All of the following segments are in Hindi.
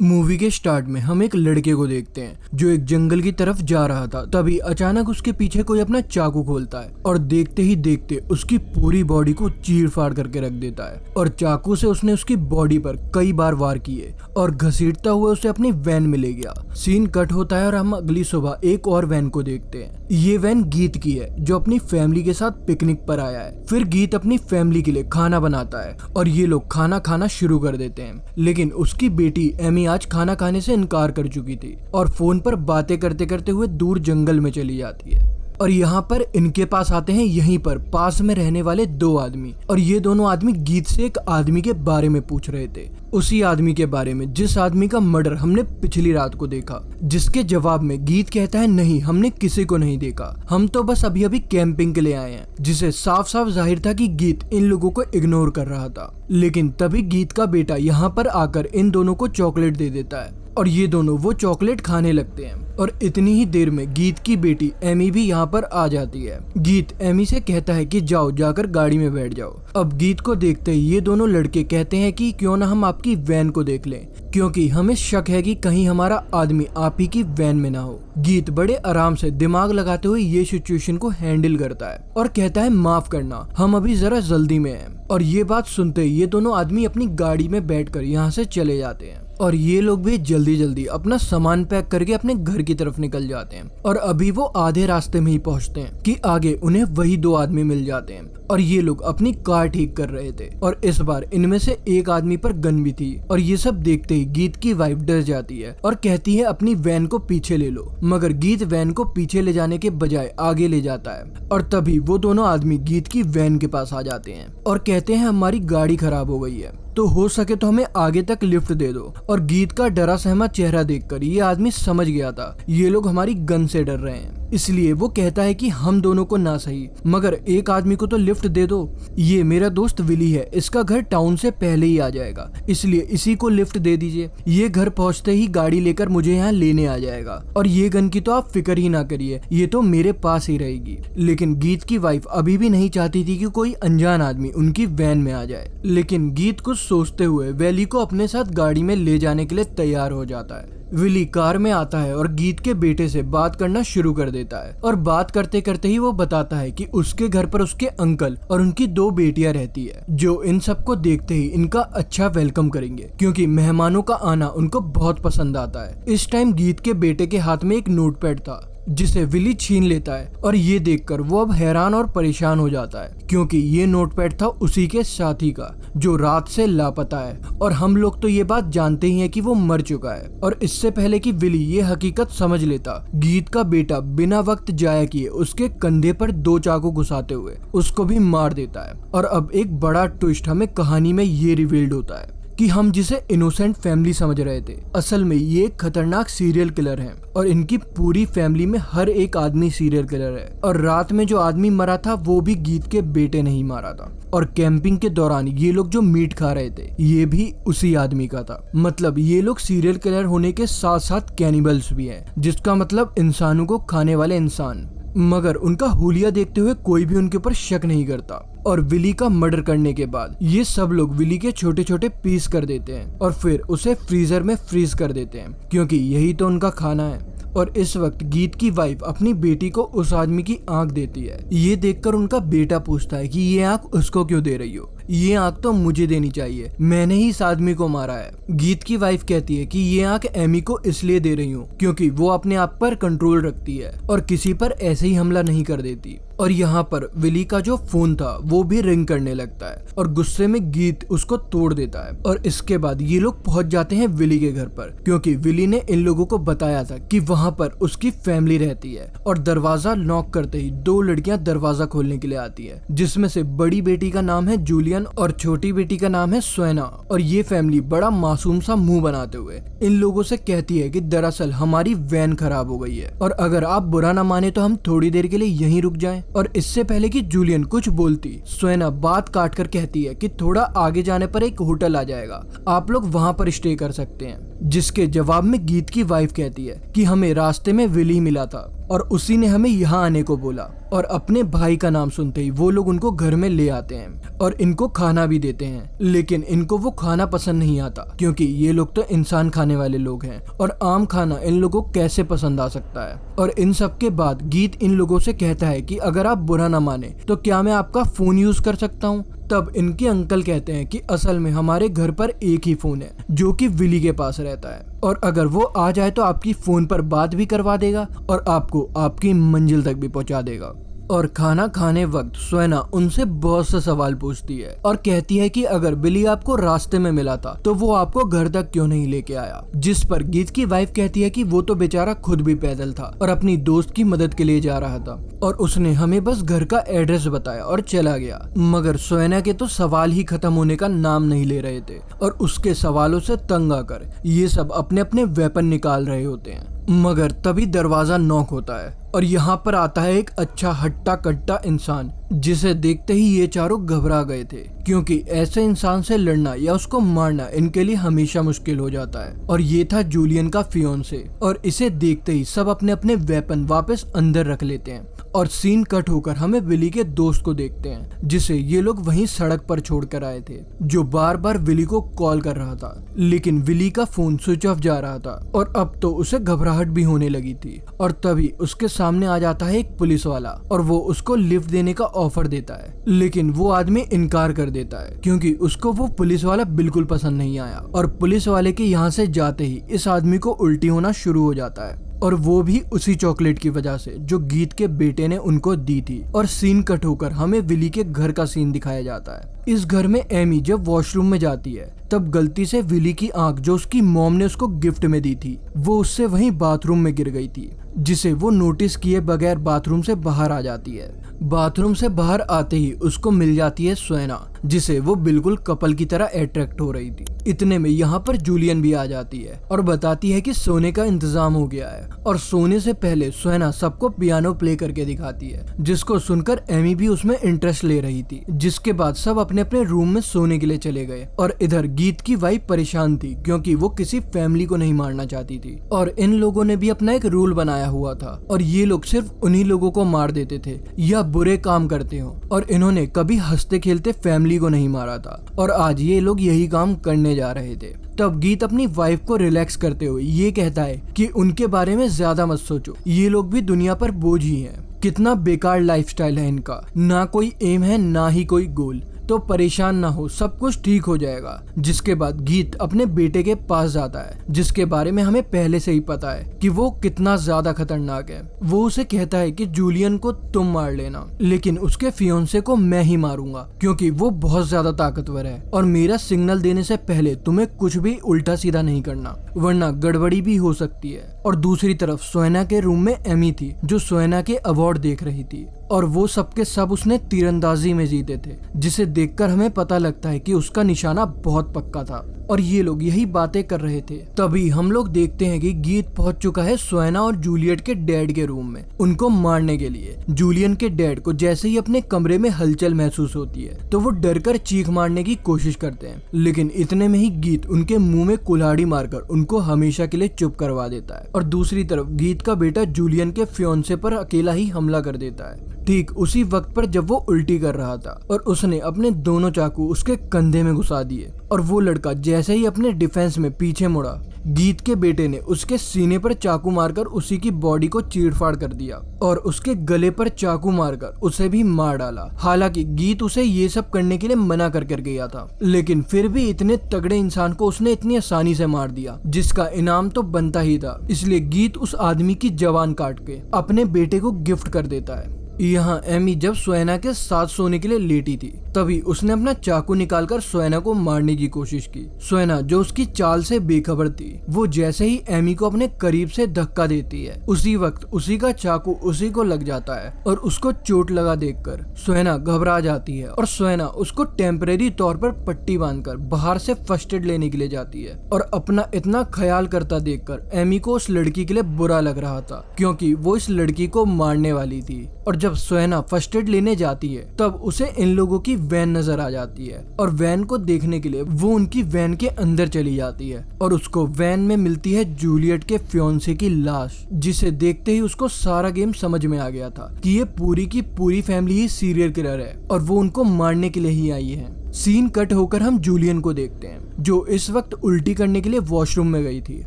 मूवी के स्टार्ट में हम एक लड़के को देखते हैं जो एक जंगल की तरफ जा रहा था। तभी अचानक उसके पीछे कोई अपना चाकू खोलता है और देखते ही देखते उसकी पूरी बॉडी को चीर फाड़ करके रख देता है और चाकू से उसने उसकी बॉडी पर कई बार वार किए और घसीटता हुआ उसे अपनी वैन में ले गया। सीन कट होता है और हम अगली सुबह एक और वैन को देखते हैं। ये वैन गीत की है जो अपनी फैमिली के साथ पिकनिक पर आया है। फिर गीत अपनी फैमिली के लिए खाना बनाता है और ये लोग खाना खाना शुरू कर देते हैं, लेकिन उसकी बेटी एमी आज खाना खाने से इनकार कर चुकी थी और फोन पर बातें करते करते हुए दूर जंगल में चली जाती है। और यहाँ पर इनके पास आते हैं यहीं पर पास में रहने वाले दो आदमी, और ये दोनों आदमी गीत से एक आदमी के बारे में पूछ रहे थे, उसी आदमी के बारे में जिस आदमी का मर्डर हमने पिछली रात को देखा। जिसके जवाब में गीत कहता है नहीं, हमने किसी को नहीं देखा, हम तो बस अभी अभी कैंपिंग के लिए आए हैं। जिसे साफ साफ जाहिर था कि गीत इन लोगों को इग्नोर कर रहा था। लेकिन तभी गीत का बेटा यहाँ पर आकर इन दोनों को चॉकलेट दे देता है और ये दोनों वो चॉकलेट खाने लगते हैं। और इतनी ही देर में गीत की बेटी एमी भी यहाँ पर आ जाती है। गीत एमी से कहता है कि जाओ जाकर गाड़ी में बैठ जाओ। अब गीत को देखते ही ये दोनों लड़के कहते हैं कि क्यों ना हम आपकी वैन को देख लें, क्योंकि हमें शक है कि कहीं हमारा आदमी आप ही की वैन में ना हो। गीत बड़े आराम से दिमाग लगाते हुए ये सिचुएशन को हैंडल करता है और कहता है माफ करना, हम अभी जरा जल्दी में हैं। और ये बात सुनते ही ये दोनों आदमी अपनी गाड़ी में बैठकर यहाँ से चले जाते हैं और ये लोग भी जल्दी जल्दी अपना सामान पैक करके अपने घर की तरफ निकल जाते हैं। और अभी वो आधे रास्ते में ही पहुंचते हैं कि आगे उन्हें वही दो आदमी मिल जाते हैं और ये लोग अपनी कार ठीक कर रहे थे और इस बार इनमें से एक आदमी पर गन भी थी। और ये सब देखते ही गीत की वाइफ डर जाती है और कहती है अपनी वैन को पीछे ले लो, मगर गीत वैन को पीछे ले जाने के बजाय आगे ले जाता है। और तभी वो दोनों आदमी गीत की वैन के पास आ जाते हैं और कहते हैं हमारी गाड़ी खराब हो गई है, तो हो सके तो हमें आगे तक लिफ्ट दे दो। और गीत का डरा सहमा चेहरा देखकर ये आदमी समझ गया था ये लोग हमारी गन से डर रहे हैं, इसलिए वो कहता है कि हम दोनों को ना सही मगर एक आदमी को तो लिफ्ट दे दो। ये मेरा दोस्त विली है, इसका घर टाउन से पहले ही आ जाएगा, इसलिए इसी को लिफ्ट दे दीजिए। ये घर पहुंचते ही गाड़ी लेकर मुझे यहाँ लेने आ जाएगा और ये गन की तो आप फिक्र ही ना करिए, ये तो मेरे पास ही रहेगी। लेकिन गीत की वाइफ अभी भी नहीं चाहती थी कि कोई अनजान आदमी उनकी वैन में आ जाए। लेकिन गीत कुछ सोचते हुए विली को अपने साथ गाड़ी में ले जाने के लिए तैयार हो जाता है। विली कार में आता है और गीत के बेटे से बात करना शुरू कर देता है और बात करते करते ही वो बताता है कि उसके घर पर उसके अंकल और उनकी दो बेटियां रहती है जो इन सबको देखते ही इनका अच्छा वेलकम करेंगे, क्योंकि मेहमानों का आना उनको बहुत पसंद आता है। इस टाइम गीत के बेटे के हाथ में एक नोटपैड था जिसे विली छीन लेता है और ये देखकर वो अब हैरान और परेशान हो जाता है, क्योंकि ये नोटपैड था उसी के साथी का जो रात से लापता है और हम लोग तो ये बात जानते ही हैं कि वो मर चुका है। और इससे पहले कि विली ये हकीकत समझ लेता, गीत का बेटा बिना वक्त जाया किए उसके कंधे पर दो चाकू घुसाते हुए उसको भी मार देता है। और अब एक बड़ा ट्विस्ट हमें कहानी में ये रिवील्ड होता है कि हम जिसे इनोसेंट फैमिली समझ रहे थे, असल में ये एक खतरनाक सीरियल किलर हैं और इनकी पूरी फैमिली में हर एक आदमी सीरियल किलर है। और रात में जो आदमी मरा था वो भी गीत के बेटे ने ही मारा था। और कैंपिंग के दौरान ये लोग जो मीट खा रहे थे ये भी उसी आदमी का था। मतलब ये लोग सीरियल किलर होने के साथ साथ कैनिबल्स भी हैं, जिसका मतलब इंसानों को खाने वाले इंसान। मगर उनका हुलिया देखते हुए कोई भी उनके ऊपर शक नहीं करता। और विली का मर्डर करने के बाद ये सब लोग विली के छोटे छोटे पीस कर देते हैं और फिर उसे फ्रीजर में फ्रीज कर देते हैं, क्योंकि यही तो उनका खाना है। और इस वक्त गीत की वाइफ अपनी बेटी को उस आदमी की आंख देती है। ये देखकर उनका बेटा पूछता है कि ये आंख उसको क्यों दे रही हो, ये आंख तो मुझे देनी चाहिए, मैंने ही इस आदमी को मारा है। गीत की वाइफ कहती है कि ये आंख एमी को इसलिए दे रही हूँ क्योंकि वो अपने आप पर कंट्रोल रखती है और किसी पर ऐसे ही हमला नहीं कर देती। और यहाँ पर विली का जो फोन था वो भी रिंग करने लगता है और गुस्से में गीत उसको तोड़ देता है। और इसके बाद ये लोग पहुंच जाते हैं विली के घर पर, क्योंकि विली ने इन लोगों को बताया था कि वहाँ पर उसकी फैमिली रहती है। और दरवाजा नॉक करते ही दो लड़कियां दरवाजा खोलने के लिए आती है, जिसमें से बड़ी बेटी का नाम है जूलियन और छोटी बेटी का नाम है स्वेना। और ये फैमिली बड़ा मासूम सा मुंह बनाते हुए इन लोगों से कहती है कि दरअसल हमारी वैन खराब हो गई है और अगर आप बुरा ना माने तो हम थोड़ी देर के लिए यहीं रुक जाएं। और इससे पहले कि जूलियन कुछ बोलती, सोएना बात काट कर कहती है कि थोड़ा आगे जाने पर एक होटल आ जाएगा, आप लोग वहां पर स्टे कर सकते हैं। जिसके जवाब में गीत की वाइफ कहती है कि हमें रास्ते में विली मिला था और उसी ने हमें यहाँ आने को बोला। और अपने भाई का नाम सुनते ही वो लोग उनको घर में ले आते हैं और इनको खाना भी देते हैं, लेकिन इनको वो खाना पसंद नहीं आता क्योंकि ये लोग तो इंसान खाने वाले लोग हैं और आम खाना इन लोगों को कैसे पसंद आ सकता है। और इन सब के बाद गीत इन लोगों से कहता है कि अगर आप बुरा ना माने तो क्या मैं आपका फोन यूज कर सकता हूँ। तब इनके अंकल कहते हैं कि असल में हमारे घर पर एक ही फोन है जो कि विली के पास रहता है और अगर वो आ जाए तो आपकी फोन पर बात भी करवा देगा और आपको आपकी मंजिल तक भी पहुंचा देगा। और खाना खाने वक्त सोएना उनसे बहुत से सवाल पूछती है और कहती है कि अगर बिली आपको रास्ते में मिला था तो वो आपको घर तक क्यों नहीं लेके आया। जिस पर गीत की वाइफ कहती है कि वो तो बेचारा खुद भी पैदल था और अपनी दोस्त की मदद के लिए जा रहा था और उसने हमें बस घर का एड्रेस बताया और चला गया। मगर सोएना के तो सवाल ही खत्म होने का नाम नहीं ले रहे थे और उसके सवालों से तंग आकर ये सब अपने अपने वेपन निकाल रहे होते हैं। मगर तभी दरवाजा नॉक होता है और यहाँ पर आता है एक अच्छा हट्टा कट्टा इंसान, जिसे देखते ही ये चारों घबरा गए थे क्योंकि ऐसे इंसान से लड़ना या उसको मारना इनके लिए हमेशा मुश्किल हो जाता है। और ये था जूलियन का फियोंसे और इसे देखते ही सब अपने अपने वेपन वापस अंदर रख लेते हैं और सीन कट होकर हमें विली के दोस्त को देखते हैं जिसे ये लोग वहीं सड़क पर छोड़कर आए थे, जो बार बार विली को कॉल कर रहा था लेकिन विली का फोन स्विच ऑफ जा रहा था और अब तो उसे घबराहट भी होने लगी थी। और तभी उसके सामने आ जाता है एक पुलिस वाला और वो उसको लिफ्ट देने का ऑफर देता है, लेकिन वो आदमी इनकार कर देता है क्योंकि उसको वो पुलिस वाला बिल्कुल पसंद नहीं आया। और पुलिस वाले के यहाँ से जाते ही इस आदमी को उल्टी होना शुरू हो जाता है और वो भी उसी चॉकलेट की वजह से जो गीत के बेटे ने उनको दी थी। और सीन कट होकर हमें विली के घर का सीन दिखाया जाता है। इस घर में एमी जब वॉशरूम में जाती है तब गलती से विली की आंख जो उसकी मॉम ने उसको गिफ्ट में दी थी वो उससे वहीं बाथरूम में गिर गई थी, जिसे वो नोटिस किए बगैर बाथरूम से बाहर आ जाती है। बाथरूम से बाहर आते ही उसको मिल जाती है सोएना, जिसे वो बिल्कुल कपल की तरह अट्रैक्ट हो रही थी। इतने में यहाँ पर जूलियन भी आ जाती है और बताती है कि सोने का इंतजाम हो गया है। और सोने से पहले सोएना सबको पियानो प्ले करके दिखाती है, जिसको सुनकर एमी भी उसमें इंटरेस्ट ले रही थी। जिसके बाद सब अपने अपने रूम में सोने के लिए चले गए और इधर गीत की वाइफ परेशान थी क्योंकि वो किसी फैमिली को नहीं मारना चाहती थी और इन लोगों ने भी अपना एक रूल बनाया हुआ था और ये लोग सिर्फ उन्हीं लोगों को मार देते थे या बुरे काम करते हो और इन्होंने कभी हंसते खेलते फैमिली को नहीं मारा था और आज ये लोग यही काम करने जा रहे थे। तब गीत अपनी वाइफ को रिलैक्स करते हुए ये कहता है कि उनके बारे में ज्यादा मत सोचो, ये लोग भी दुनिया पर बोझ ही हैं। कितना बेकार लाइफस्टाइल है इनका, ना कोई एम है ना ही कोई गोल, तो परेशान ना हो, सब कुछ ठीक हो जाएगा। जिसके बाद गीत अपने बेटे के पास जाता है जिसके बारे में हमें पहले से ही पता है कि वो कितना ज्यादा खतरनाक है। वो उसे कहता है कि जूलियन को तुम मार लेना, लेकिन उसके फियोंसे को मैं ही मारूंगा क्योंकि वो बहुत ज्यादा ताकतवर है और मेरा सिग्नल देने से पहले तुम्हें कुछ भी उल्टा सीधा नहीं करना वरना गड़बड़ी भी हो सकती है। और दूसरी तरफ सोएना के रूम में एमी थी जो सोएना के अवार्ड देख रही थी और वो सबके सब उसने तीरंदाजी में जीते थे, जिसे देखकर हमें पता लगता है कि उसका निशाना बहुत पक्का था। और ये लोग यही बातें कर रहे थे तभी हम लोग देखते हैं कि गीत पहुंच चुका है सोएना और जूलियट के डैड के रूम में उनको मारने के लिए। जूलियन के डैड को जैसे ही अपने कमरे में हलचल महसूस होती है तो वो डरकर चीख मारने की कोशिश करते हैं, लेकिन इतने में ही गीत उनके मुंह में कुल्हाड़ी मारकर उनको हमेशा के लिए चुप करवा देता है। और दूसरी तरफ गीत का बेटा जूलियन के फियोंसे पर अकेला ही हमला कर देता है ठीक उसी वक्त पर जब वो उल्टी कर रहा था और उसने अपने दोनों चाकू उसके कंधे में घुसा दिए। और वो लड़का जैसे ही अपने डिफेंस में पीछे मुड़ा, गीत के बेटे ने उसके सीने पर चाकू मारकर उसी की बॉडी को चीरफाड़ कर दिया और उसके गले पर चाकू मारकर उसे भी मार डाला। हालांकि गीत उसे ये सब करने के लिए मना कर गया था, लेकिन फिर भी इतने तगड़े इंसान को उसने इतनी आसानी से मार दिया जिसका इनाम तो बनता ही था। इसलिए गीत उस आदमी की जवान काट के अपने बेटे को गिफ्ट कर देता है। यहाँ एमी जब सोएना के साथ सोने के लिए लेटी थी तभी उसने अपना चाकू निकालकर सोएना को मारने की कोशिश की। सोएना जो उसकी चाल से बेखबर थी, वो जैसे ही एमी को अपने करीब से धक्का देती है, उसी वक्त उसी का चाकू उसी को लग जाता है और उसको चोट लगा देखकर सोएना घबरा जाती है और सोएना उसको टेम्परेरी तौर पर पट्टी बांधकर बाहर से फर्स्ट एड लेने के लिए जाती है। और अपना इतना ख्याल करता देखकर एमी को उस लड़की के लिए बुरा लग रहा था, क्योंकि वो इस लड़की को मारने वाली थी। और जब सोएना फर्स्ट एड लेने जाती है तब उसे इन लोगों की वैन नजर आ जाती है और वैन को देखने के लिए वो उनकी वैन के अंदर चली जाती है और उसको वैन में मिलती है जूलियट के फियोंसे की लाश, जिसे देखते ही उसको सारा गेम समझ में आ गया था कि ये पूरी की पूरी फैमिली ही सीरियल किलर है और वो उनको मारने के लिए ही आई है। सीन कट होकर हम जूलियन को देखते हैं, जो इस वक्त उल्टी करने के लिए वॉशरूम में गई थी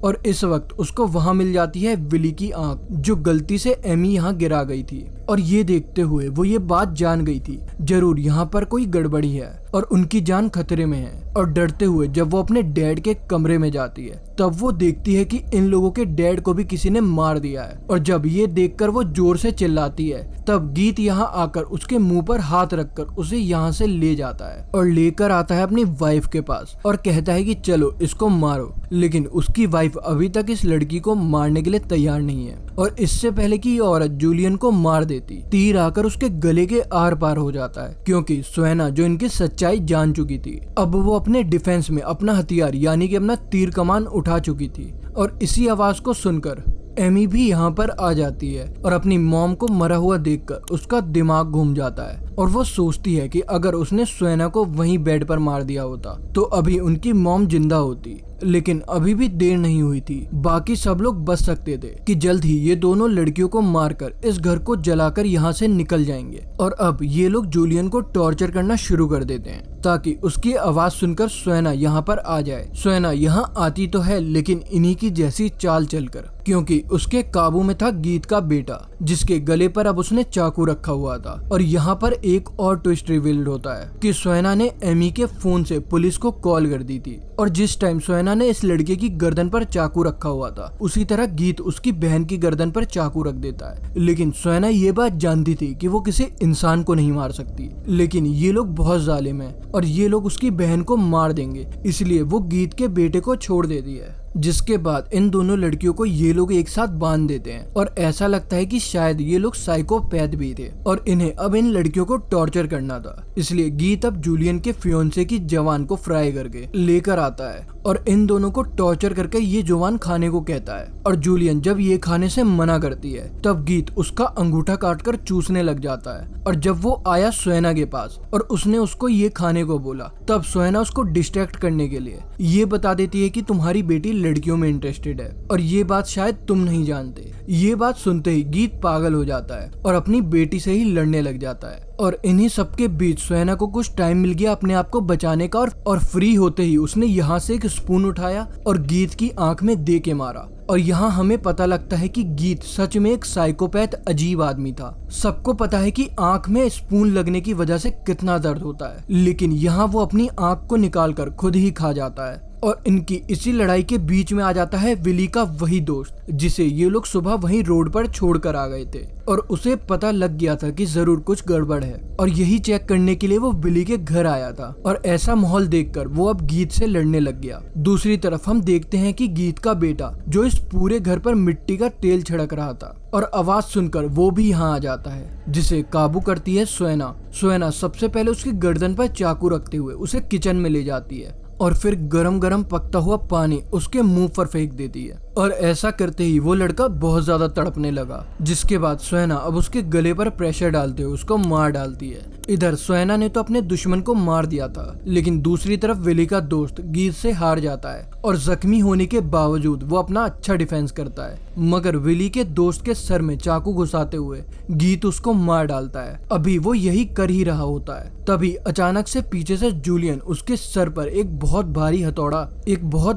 और इस वक्त उसको वहां मिल जाती है विली की आंख, जो गलती से एमी यहाँ गिरा गई थी। और ये देखते हुए वो ये बात जान गई थी जरूर यहाँ पर कोई गड़बड़ी है और उनकी जान खतरे में है। और डरते हुए जब वो अपने डैड के कमरे में जाती है तब वो देखती है कि इन लोगों के डैड को भी किसी ने मार दिया है। और जब ये देखकर वो जोर से चिल्लाती है तब गीत यहाँ आकर उसके मुंह पर हाथ रखकर उसे यहाँ से ले जाता है और लेकर आता है अपनी वाइफ के पास और कहता है कि चलो इसको मारो। लेकिन उसकी वाइफ अभी तक इस लड़की को मारने के लिए तैयार नहीं है और इससे पहले कि ये औरत जूलियन को मार देती, तीर आकर उसके गले के आर पार हो जाता है, क्योंकि सोएना जो इनकी सच्चाई जान चुकी थी अब वो अपने डिफेंस में अपना हथियार यानी कि अपना तीर कमान उठा चुकी थी। और इसी आवाज को सुनकर एमी भी यहाँ पर आ जाती है और अपनी मॉम को मरा हुआ देखकर उसका दिमाग घूम जाता है और वो सोचती है कि अगर उसने सोएना को वहीं बेड पर मार दिया होता तो अभी उनकी मॉम जिंदा होती। लेकिन अभी भी देर नहीं हुई थी, बाकी सब लोग बच सकते थे कि जल्द ही ये दोनों लड़कियों को मारकर इस घर को जलाकर यहाँ से निकल जाएंगे। और अब ये लोग जूलियन को टॉर्चर करना शुरू कर देते हैं ताकि उसकी आवाज सुनकर सोएना यहाँ पर आ जाए। सोएना यहाँ आती तो है लेकिन इन्हीं की जैसी चाल चलकर, क्योंकि उसके काबू में था गीत का बेटा, जिसके गले पर अब उसने चाकू रखा हुआ था। और यहाँ पर एक और ट्विस्ट रिवील्ड होता है कि सोएना ने एमी के फोन से पुलिस को कॉल कर दी थी और जिस टाइम सोएना ने इस लड़के की गर्दन पर चाकू रखा हुआ था उसी तरह गीत उसकी बहन की गर्दन पर चाकू रख देता है। लेकिन सोएना ये बात जानती थी कि वो किसी इंसान को नहीं मार सकती, लेकिन ये लोग बहुत जालिम हैं और ये लोग उसकी बहन को मार देंगे, इसलिए वो गीत के बेटे को छोड़ देती है। जिसके बाद इन दोनों लड़कियों को ये लोग एक साथ बांध देते हैं और ऐसा लगता है कि शायद ये लोग साइकोपैथ भी थे और इन्हें अब इन लड़कियों को टॉर्चर करना था। इसलिए गीत अब जूलियन के फियोंसे की जवान को फ्राई करके लेकर आता है और इन दोनों को टॉर्चर करके ये जवान खाने को कहता है। और जूलियन जब ये खाने से मना करती है तब गीत उसका अंगूठा काटकर चूसने लग जाता है। और जब वो आया सोएना के पास और उसने उसको ये खाने को बोला तब सोएना उसको डिस्ट्रैक्ट करने के लिए ये बता देती है कि तुम्हारी बेटी लड़कियों में इंटरेस्टेड है और ये बात शायद तुम नहीं जानते। ये बात सुनते ही गीत पागल हो जाता है और अपनी बेटी से ही लड़ने लग जाता है। और इन्हीं सबके बीच सोएना को कुछ टाइम मिल गया अपने आप को बचाने का और फ्री होते ही उसने यहाँ से एक स्पून उठाया और गीत की आंख में दे के मारा। और यहाँ हमें पता लगता है कि गीत सच में एक साइकोपैथ अजीब आदमी था। सबको पता है कि आंख में स्पून लगने की वजह से कितना दर्द होता है, लेकिन यहाँ वो अपनी आंख को निकालकर खुद ही खा जाता है। और इनकी इसी लड़ाई के बीच में आ जाता है विली का वही दोस्त जिसे ये लोग सुबह वहीं रोड पर छोड़कर आ गए थे और उसे पता लग गया था कि जरूर कुछ गड़बड़ है और यही चेक करने के लिए वो विली के घर आया था। और ऐसा माहौल देखकर वो अब गीत से लड़ने लग गया। दूसरी तरफ हम देखते हैं कि गीत का बेटा जो इस पूरे घर पर मिट्टी का तेल छिड़क रहा था और आवाज सुनकर वो भी यहाँ आ जाता है, जिसे काबू करती है सोएना। सोएना सबसे पहले उसकी गर्दन पर चाकू रखते हुए उसे किचन में ले जाती है और फिर गरम गरम पकता हुआ पानी उसके मुंह पर फेंक देती है। और ऐसा करते ही वो लड़का बहुत ज्यादा तड़पने लगा, जिसके बाद सोएना अब उसके गले पर प्रेशर डालते हुए उसको मार डालती है। इधर सोएना ने तो अपने दुश्मन को मार दिया था, लेकिन दूसरी तरफ विली का दोस्त गीत से हार जाता है और जख्मी होने के बावजूद वो अपना अच्छा डिफेंस करता है, मगर विली के दोस्त के सर में चाकू घुसाते हुए गीत उसको मार डालता है। अभी वो यही कर ही रहा होता है, तभी अचानक से पीछे से जूलियन उसके सर पर एक बहुत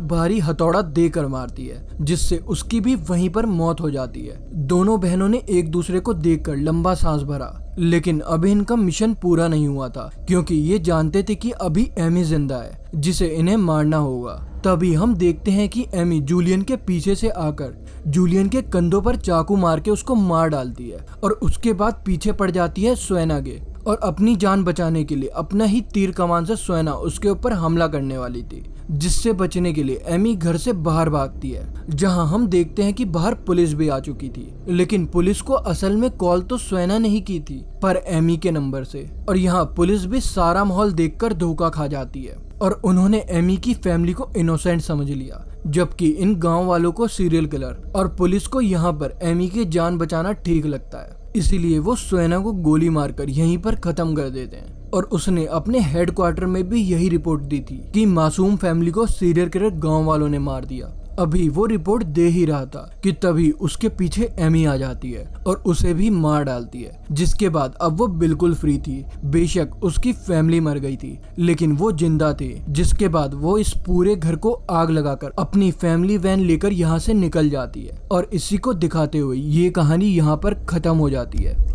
भारी हथौड़ा देकर मारती है, जिससे उसकी भी वहीं पर मौत हो जाती है। दोनों बहनों ने एक दूसरे को देखकर लंबा सांस भरा, लेकिन अभी इनका मिशन पूरा नहीं हुआ था, क्योंकि ये जानते थे कि अभी एमी जिंदा है जिसे इन्हें मारना होगा। तभी हम देखते हैं कि एमी जूलियन के पीछे से आकर जूलियन के कंधों पर चाकू मार के उसको मार डालती है और उसके बाद पीछे पड़ जाती है सोएना के और अपनी जान बचाने के लिए अपना ही तीर कमान से सोएना उसके ऊपर हमला करने वाली थी, जिससे बचने के लिए एमी घर से बाहर भागती है, जहां हम देखते हैं कि बाहर पुलिस भी आ चुकी थी। लेकिन पुलिस को असल में कॉल तो सोएना नहीं की थी, पर एमी के नंबर से। और यहाँ पुलिस भी सारा माहौल देखकर धोखा खा जाती है और उन्होंने एमी की फैमिली को इनोसेंट समझ लिया, जबकि इन गांव वालों को सीरियल किलर। और पुलिस को यहाँ पर एमी की जान बचाना ठीक लगता है, इसीलिए वो सोएना को गोली मारकर यहीं पर खत्म कर देते हैं। और उसने अपने हेडक्वार्टर में भी यही रिपोर्ट दी थी कि मासूम फैमिली को सीरियल किलर गांव वालों ने मार दिया। अभी वो रिपोर्ट दे ही रहा था कि तभी उसके पीछे एमी आ जाती है और उसे भी मार डालती है, जिसके बाद अब वो बिल्कुल फ्री थी। बेशक उसकी फैमिली मर गई थी, लेकिन वो जिंदा थे, जिसके बाद वो इस पूरे घर को आग लगाकर अपनी फैमिली वैन लेकर यहाँ से निकल जाती है। और इसी को दिखाते हुए ये कहानी यहाँ पर खत्म हो जाती है।